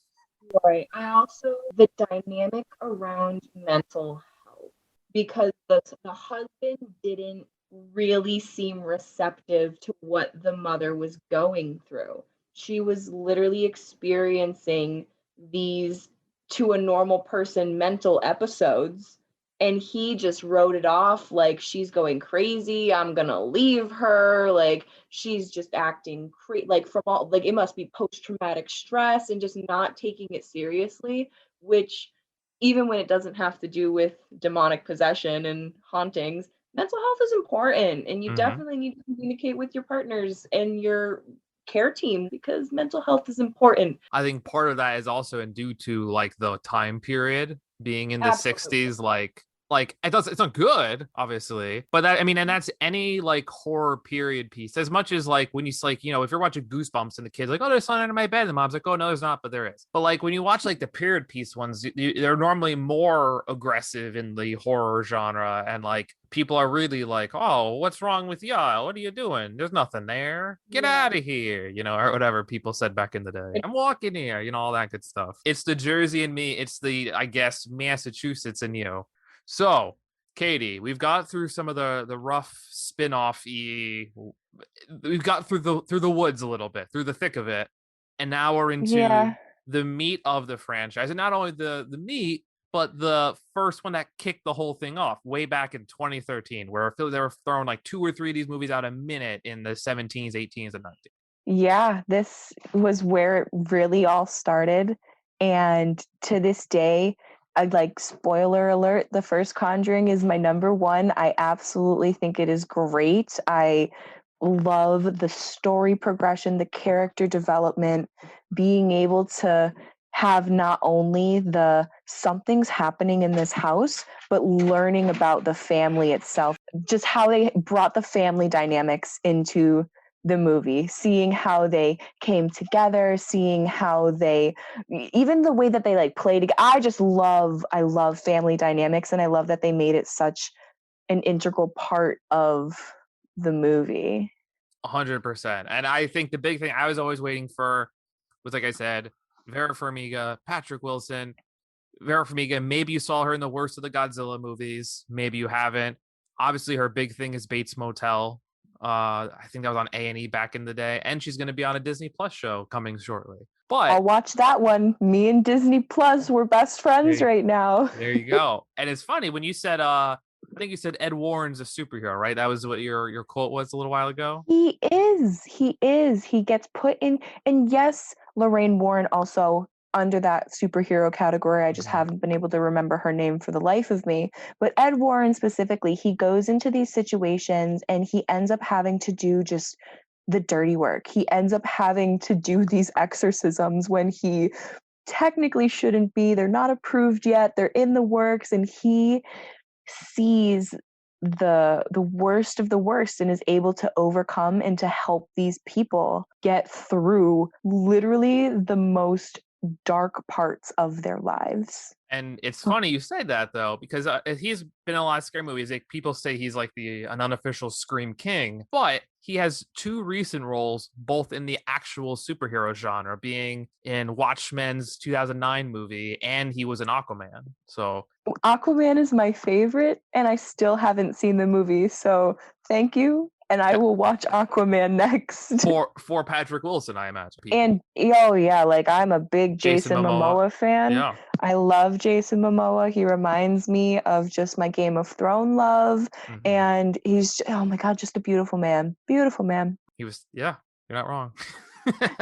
Right. I also the dynamic around mental health, because the husband didn't really seem receptive to what the mother was going through. She was literally experiencing these, to a normal person, mental episodes, and he just wrote it off like she's going crazy. I'm gonna leave her. Like she's just acting like, from all, like, it must be post-traumatic stress and just not taking it seriously, which, even when it doesn't have to do with demonic possession and hauntings, mental health is important, and you Mm-hmm. definitely need to communicate with your partners and your care team, because mental health is important. I think part of that is also in due to like the time period being in the Absolutely. 60s, like it's not good, obviously, but that, I mean, and that's any like horror period piece. As much as like when you like, if you're watching Goosebumps and the kid's like, oh, there's something under my bed, and the mom's like, oh no, there's not, but there is. But like when you watch like the period piece ones, they're normally more aggressive in the horror genre, and like people are really like, oh, what's wrong with y'all? What are you doing? There's nothing there. Get Yeah. out of here, or whatever people said back in the day. I'm walking here, all that good stuff. It's the Jersey in me. It's the, I guess, Massachusetts in you. So, Katie, we've got through some of the rough spin-off we've got through the woods a little bit, through the thick of it, and now we're into Yeah. the meat of the franchise. And not only the meat, but the first one that kicked the whole thing off way back in 2013, where they were throwing like 2 or 3 of these movies out a minute in the 17s, 18s, and 19s. Yeah, this was where it really all started. And to this day, I'd like, spoiler alert, the first Conjuring is my number one. I absolutely think it is great. I love the story progression, the character development, being able to have not only the something's happening in this house, but learning about the family itself, just how they brought the family dynamics into the movie, seeing how they came together, seeing how they, even the way that they like played. I love family dynamics, and I love that they made it such an integral part of the movie. 100%. And I think the big thing I was always waiting for was, like I said, Vera Farmiga, Patrick Wilson. Vera Farmiga, maybe you saw her in the worst of the Godzilla movies. Maybe you haven't. Obviously, her big thing is Bates Motel. I think that was on A&E back in the day. And she's going to be on a Disney Plus show coming shortly. I'll But watch that one. Me and Disney Plus, we're best friends there, right now. there you go. And it's funny when you said, I think you said Ed Warren's a superhero, right? That was what your quote was a little while ago. He is. He is. He gets put in. And yes, Lorraine Warren also under that superhero category. I just haven't been able to remember her name for the life of me. But Ed Warren specifically, he goes into these situations and he ends up having to do just the dirty work. He ends up having to do these exorcisms when he technically shouldn't be. They're not approved yet. They're in the works, and he sees the worst of the worst and is able to overcome and to help these people get through literally the most dark parts of their lives. And it's funny you say that though, because he's been in a lot of scary movies. Like people say he's like an unofficial Scream King, but he has 2 recent roles, both in the actual superhero genre, being in Watchmen's 2009 movie, and he was in Aquaman. So Aquaman is my favorite, and I still haven't seen the movie. So thank you, and I will watch Aquaman next. for Patrick Wilson, I imagine. And oh yeah, like I'm a big Jason Jason Momoa. Momoa fan. Yeah. I love Jason Momoa. He reminds me of just my Game of Thrones love, and he's oh my god, just a beautiful man. Beautiful man. He was, yeah, you're not wrong.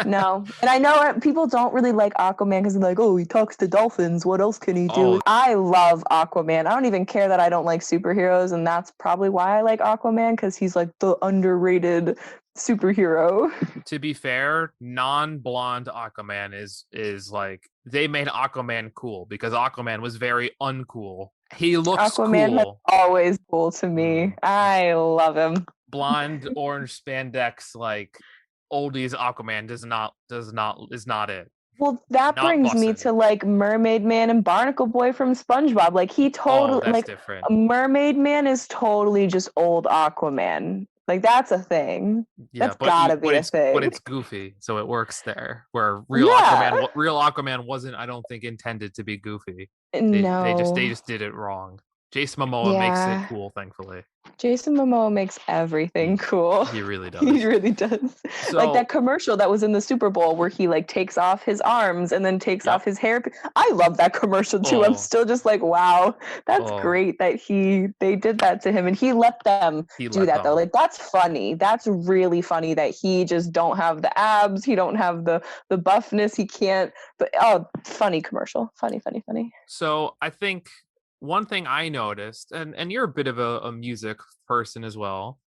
No, and I know people don't really like Aquaman because they're like, oh, he talks to dolphins. What else can he do? Oh. I love Aquaman. I don't even care that I don't like superheroes, and that's probably why I like Aquaman, because he's like the underrated superhero. To be fair, non-blonde Aquaman is like, they made Aquaman cool because Aquaman was very uncool. He looks Aquaman cool. Is always cool to me. I love him. Blonde, orange spandex, like oldies Aquaman is not it. Well, that Not brings me bussin'. to like Mermaid Man and Barnacle Boy from SpongeBob. Like he totally that's like different. Mermaid Man is totally just old Aquaman. Like that's a thing. Yeah, That's gotta be a thing. But it's goofy, so it works there. Where real Aquaman wasn't, I don't think, intended to be goofy. No. They just did it wrong. Jason Momoa makes it cool, thankfully. Jason Momoa makes everything cool. He really does. He really does. So, like that commercial that was in the Super Bowl where he like takes off his arms and then takes off his hair. I love that commercial too. I'm still just like, wow, that's great that they did that to him, and he let them do that though. Like that's funny. That's really funny that he just don't have the abs. He don't have the buffness. He can't. But funny commercial. Funny. So I think one thing I noticed, and you're a bit of a music person as well,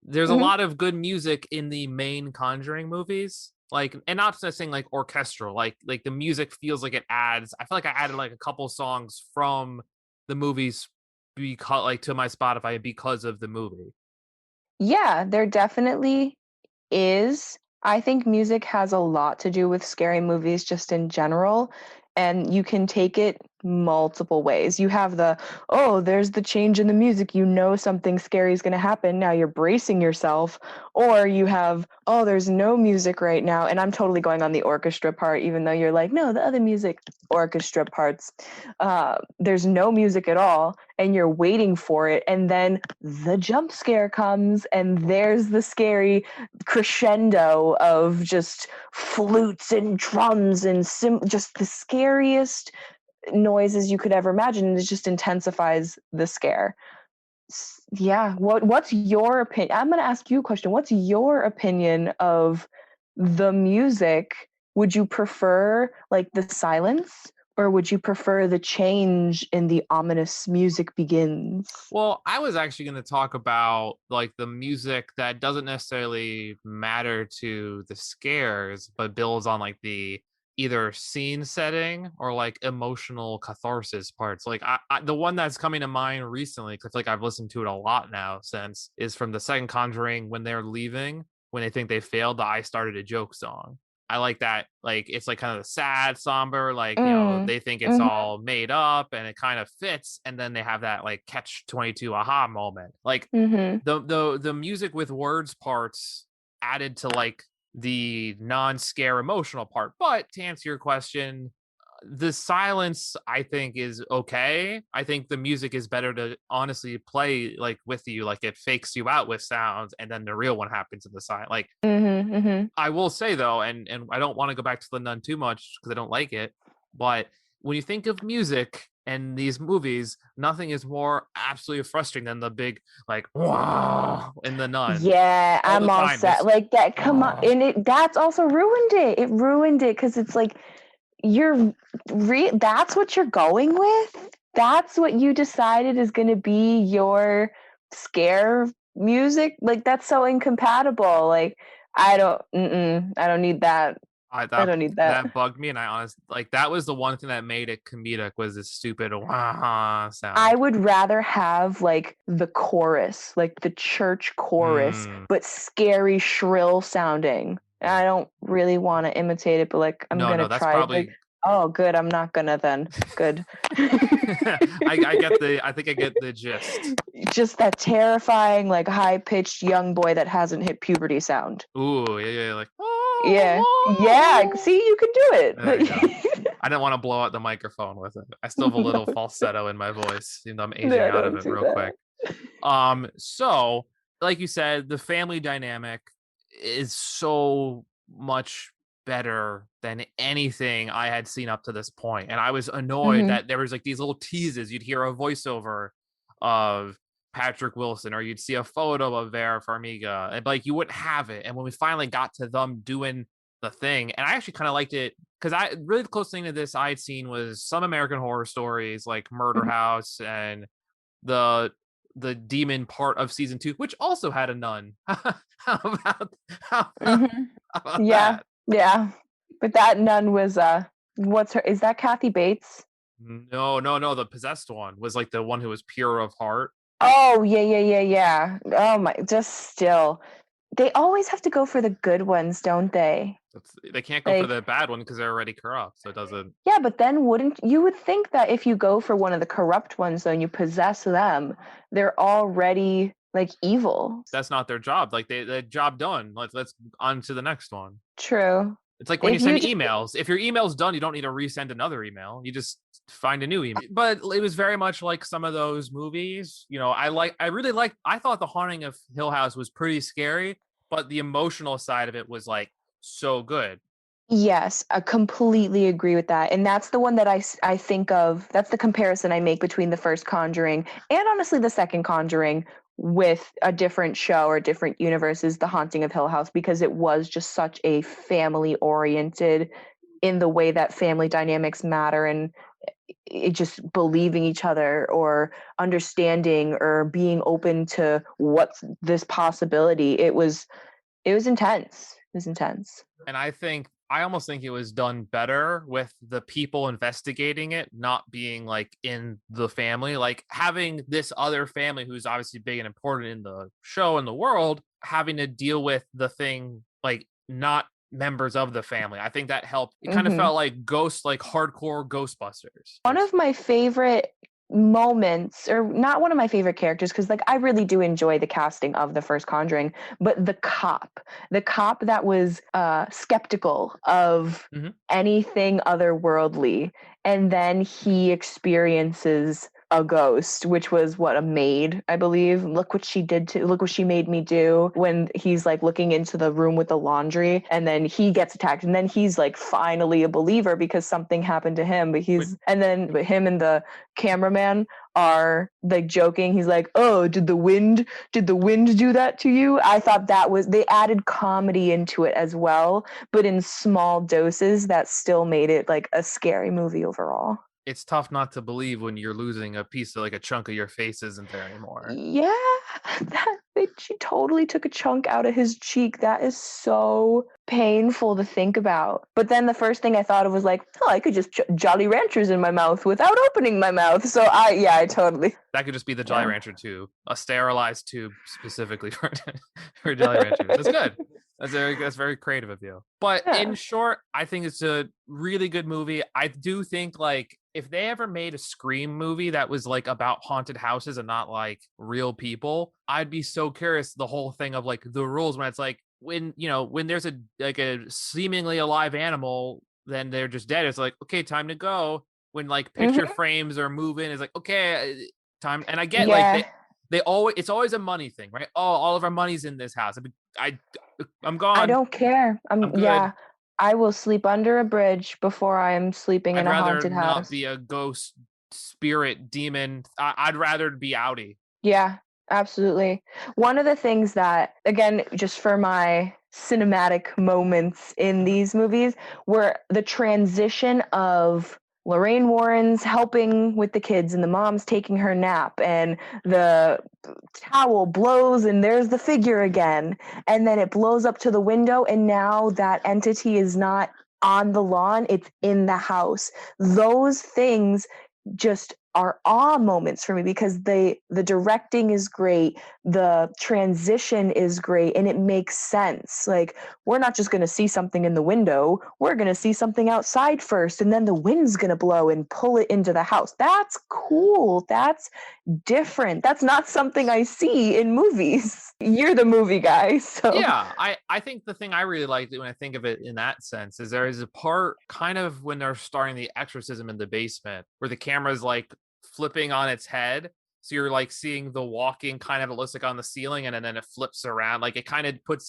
there's a lot of good music in the main Conjuring movies. Like, and not just saying like orchestral, like the music feels like it adds. I feel like I added like a couple songs from the movies because like to my Spotify because of the movie. Yeah, there definitely is. I think music has a lot to do with scary movies just in general, and you can take it multiple ways. You have there's the change in the music, you know something scary is going to happen, now you're bracing yourself. Or you have there's no music right now, and I'm totally going on the orchestra part, even though you're like, no, the other music, orchestra parts, there's no music at all, and you're waiting for it, and then the jump scare comes, and there's the scary crescendo of just flutes and drums and just the scariest noises you could ever imagine, and it just intensifies the scare. Yeah, what's your opinion? I'm going to ask you a question. What's your opinion of the music? Would you prefer like the silence, or would you prefer the change in the ominous music begins? Well, I was actually going to talk about like the music that doesn't necessarily matter to the scares, but builds on like the either scene setting or like emotional catharsis parts. Like the one that's coming to mind recently, because I feel like I've listened to it a lot now since, is from the second Conjuring when they're leaving, when they think they failed, the I Started a Joke song. I like that. Like it's like kind of sad, somber, like you know, they think it's all made up and it kind of fits, and then they have that like catch 22 aha moment. Like the music with words parts added to like the non-scare emotional part. But to answer your question, the silence I think is okay. I think the music is better to honestly play like with you, like it fakes you out with sounds, and then the real one happens in the silence. Like I will say though, and I don't want to go back to The Nun too much because I don't like it, but when you think of music and these movies, nothing is more absolutely frustrating than the big like wow in The Nun. Yeah, I'm all set. Like that. Come on, and that's also ruined it. It ruined it because it's like that's what you're going with. That's what you decided is going to be your scare music. Like that's so incompatible. Like I don't need that. I don't need that. That bugged me, and I honestly like that was the one thing that made it comedic was this stupid wah sound. I would rather have like the chorus, like the church chorus, but scary, shrill sounding. I don't really want to imitate it, but like I'm gonna try. Oh, good. I'm not gonna then. Good. I think I get the gist. Just that terrifying, like high-pitched young boy that hasn't hit puberty sound. Ooh, yeah, like Yeah. Yeah. See, you can do There you go. it. I didn't want to blow out the microphone with it. I still have a little falsetto in my voice, even though I'm aging No, out of don't it do real that. quick. So like you said, the family dynamic is so much better than anything I had seen up to this point. And I was annoyed Mhm. that there was like these little teases. You'd hear a voiceover of Patrick Wilson, or you'd see a photo of Vera Farmiga, and like you wouldn't have it. And when we finally got to them doing the thing, and I actually kind of liked it because I really the closest thing to this I had seen was some American Horror Stories like Murder Mhm. House and the demon part of season 2, which also had a nun. how about how Mhm. about Yeah. that? Yeah. But that nun was what's her is that Kathy Bates? No, the possessed one was like the one who was pure of heart. Oh, yeah. Oh my, just still. They always have to go for the good ones, don't they? They can't go for Like, the bad one because they're already corrupt, so it doesn't. yeah, but then wouldn't you would think that if you go for one of the corrupt ones though and you possess them, they're already like evil. That's not their job. Like the job done. Let's on to the next one. True. It's like when you If you send just emails. If your email's done, you don't need to resend another email. You just find a new email. But it was very much like some of those movies. You know, I thought The Haunting of Hill House was pretty scary, but the emotional side of it was like so good. Yes, I completely agree with that. And that's the one that I think of. That's the comparison I make between the first Conjuring and honestly the second Conjuring with a different show or different universe is The Haunting of Hill House because it was just such a family oriented in the way that family dynamics matter and it just believing each other or understanding or being open to what's this possibility. It was intense. It was intense. And I almost think it was done better with the people investigating it not being like in the family, like having this other family who's obviously big and important in the show and the world having to deal with the thing like not members of the family. I think that helped. It kind of Mhm. felt like ghosts, like hardcore Ghostbusters. One of my favorite moments, or not one of my favorite characters, because like I really do enjoy the casting of the first Conjuring, but the cop that was skeptical of Mhm. anything otherworldly, and then he experiences a ghost, which was what a maid, I believe. Look what she made me do when he's like looking into the room with the laundry and then he gets attacked and then he's like finally a believer because something happened to him. But him and the cameraman are like joking. He's like, "Oh, did the wind do that to you?" I thought they added comedy into it as well, but in small doses that still made it like a scary movie overall. It's tough not to believe when you're losing a piece of like a chunk of your face isn't there anymore. Yeah, she totally took a chunk out of his cheek. That is so painful to think about. But then the first thing I thought of was like, oh, I could just Jolly Ranchers in my mouth without opening my mouth. So I totally. That could just be the Jolly Yeah. Rancher tube, a sterilized tube specifically for Jolly Ranchers. That's good. That's very creative of you. But Yeah. in short, I think it's a really good movie. I do think like if they ever made a Scream movie that was like about haunted houses and not like real people, I'd be so curious the whole thing of like the rules when it's like when there's a seemingly alive animal, then they're just dead. It's like, okay, time to go. When like picture Mhm. frames are moving, it's like, okay, time. And I get like Yeah, they always it's always a money thing, right? Oh, all of our money's in this house. I'm I gone. don't care. I'm Yeah, good. I will sleep under a bridge before I am sleeping I'd in a rather haunted not house. be a ghost spirit demon. I'd rather be outie. Yeah, absolutely. One of the things that, again, just for my cinematic moments in Mhm. these movies, were the transition of Lorraine Warren's helping with the kids and the mom's taking her nap, and the towel blows, and there's the figure again. And then it blows up to the window, and now that entity is not on the lawn, it's in the house. Those things just are awe moments for me because the directing is great, the transition is great, and it makes sense. Like, we're not just going to see something in the window, we're going to see something outside first, and then the wind's going to blow and pull it into the house. That's cool. That's different. That's not something I see in movies. You're the movie guy, so Yeah, I think the thing I really liked when I think of it in that sense is there is a part kind of when they're starting the exorcism in the basement where the camera's like flipping on its head. So you're like seeing the walking kind of, it looks like on the ceiling, and then it flips around. Like it kind of puts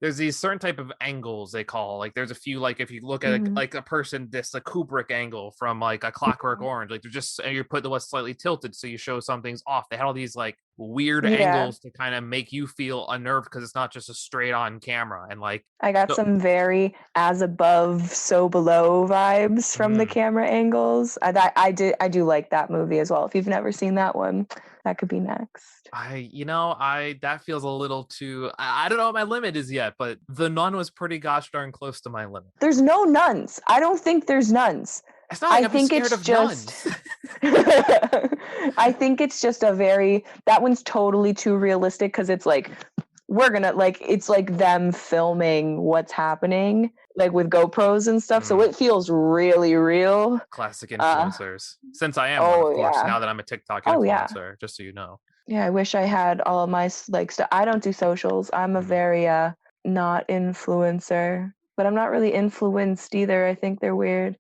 there's these certain type of angles they call, like there's a few, like if you look at Mhm. like a person, this a Kubrick angle from like a Clockwork Orange, like they're just, and you're putting what's slightly tilted so you show something's off. They had all these like weird yeah. angles to kind of make you feel unnerved because it's not just a straight on camera. And like I got so, some very as above, so below vibes from the mm, camera angles. I do like that movie as well. If you've never seen that one, that could be next. I that feels a little too, I don't know what my limit is yet, but The Nun was pretty gosh darn close to my limit. There's no nuns. I don't think there's nuns. It's not like I I'm think scared it's of just nuns. I think it's just a very that one's totally too realistic because it's like we're gonna like it's like them filming what's happening like with GoPros and stuff. So Mm, it feels really real. classic Uh influencers. Since I am one, of oh course, yeah. now that I'm a TikTok Oh yeah. influencer, just so you know. Yeah, I wish I had all of my like stuff. I don't do socials. I'm a Mm, very not influencer, but I'm not really influenced either. I think they're weird.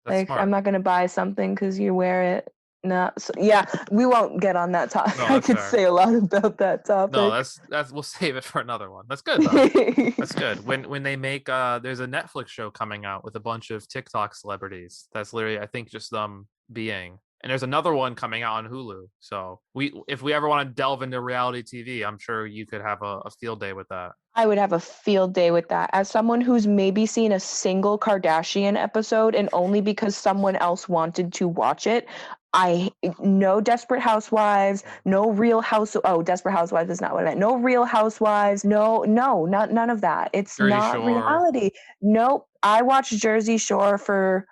that's Like I'm smart. not gonna buy something because you wear it. No, so, yeah, we won't get on that topic. No, I that's could fair. say a lot about that No, topic. that's we'll save it for another one. That's good though. That's good. When they make there's a Netflix show coming out with a bunch of TikTok celebrities. That's literally I think just them being. And there's another one coming out on Hulu. So if we ever want to delve into reality TV, I'm sure you could have a field day with that. I would have a field day with that. As someone who's maybe seen a single Kardashian episode and only because someone else wanted to watch it, I no Desperate Housewives, no Real House. Oh, Desperate Housewives is not what I meant. No Real Housewives. No, not none of that. It's Jersey not Shore. reality. Nope. I watched Jersey Shore for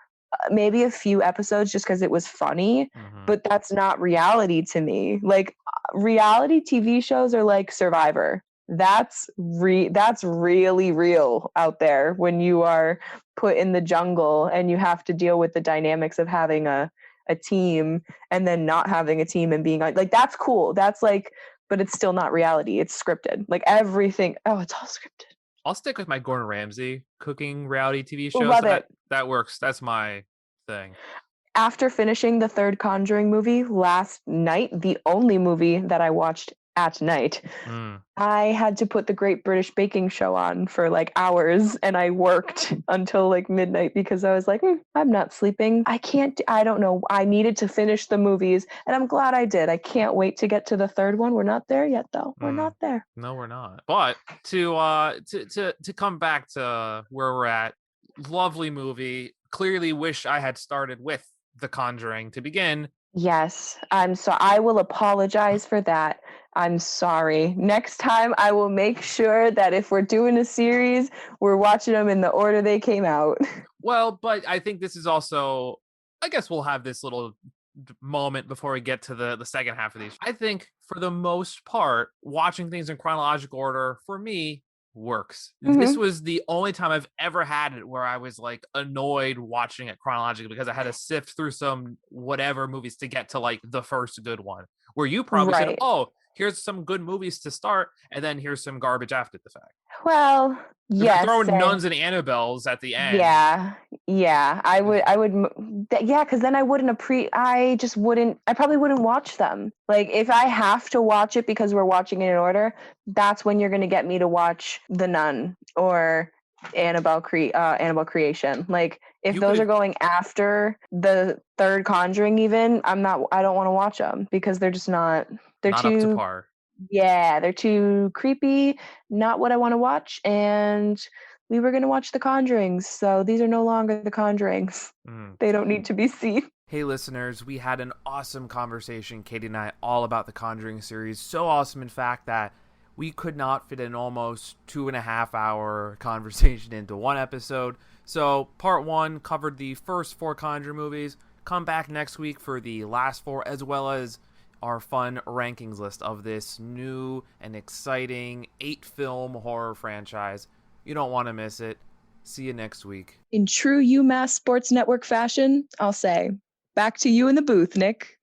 maybe a few episodes just because it was funny, Hmm. but that's not reality to me. Like reality TV shows are like Survivor. That's really real out there when you are put in the jungle and you have to deal with the dynamics of having a team and then not having a team and being like that's cool. That's like but it's still not reality. It's scripted. Like everything. Oh, it's all scripted. I'll stick with my Gordon Ramsay cooking reality TV shows. Love That it. that works. That's my thing. After finishing the third Conjuring movie last night, the only movie that I watched at night, Mm. I had to put the Great British Baking Show on for like hours and I worked until like midnight because I was like, I'm not sleeping. I don't know. I needed to finish the movies and I'm glad I did. I can't wait to get to the third one. We're not there yet though. We're Mm. not there. No, we're not. But to come back to where we're at, lovely movie. Clearly wish I had started with The Conjuring to begin. Yes, I will apologize for that. I'm sorry. Next time I will make sure that if we're doing a series, we're watching them in the order they came out. Well, but I think this is also, I guess we'll have this little moment before we get to the second half of these. I think for the most part, watching things in chronological order for me works. This Mhm. was the only time I've ever had it where I was like annoyed watching it chronologically because I had to sift through some whatever movies to get to like the first good one. Where you probably said, Right. "Oh, here's some good movies to start, and then here's some garbage after the fact." Well, If you're yes, throwing and nuns and Annabelles at the end, yeah, yeah, yeah, because then I probably wouldn't watch them. Like, if I have to watch it because we're watching it in order, that's when you're going to get me to watch The Nun or Annabelle Creation. Like, if you those are could going after the third Conjuring even, I don't want to watch them because they're not up to too, par. yeah, they're too creepy, not what I want to watch, and we were going to watch The Conjurings, so these are no longer The Conjurings. Mm. They don't need to be seen. Hey listeners, we had an awesome conversation, Katie and I, all about the Conjuring series. So awesome, in fact, that we could not fit an almost 2.5 hour conversation into one episode. So part one covered the first four Conjuring movies. Come back next week for the last 4, as well as our fun rankings list of this new and exciting 8-film horror franchise. You don't want to miss it. See you next week. In true UMass Sports Network fashion, I'll say, back to you in the booth, Nick.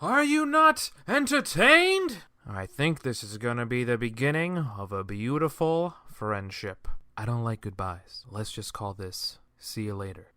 Are you not entertained? I think this is going to be the beginning of a beautiful friendship. I don't like goodbyes. Let's just call this see you later.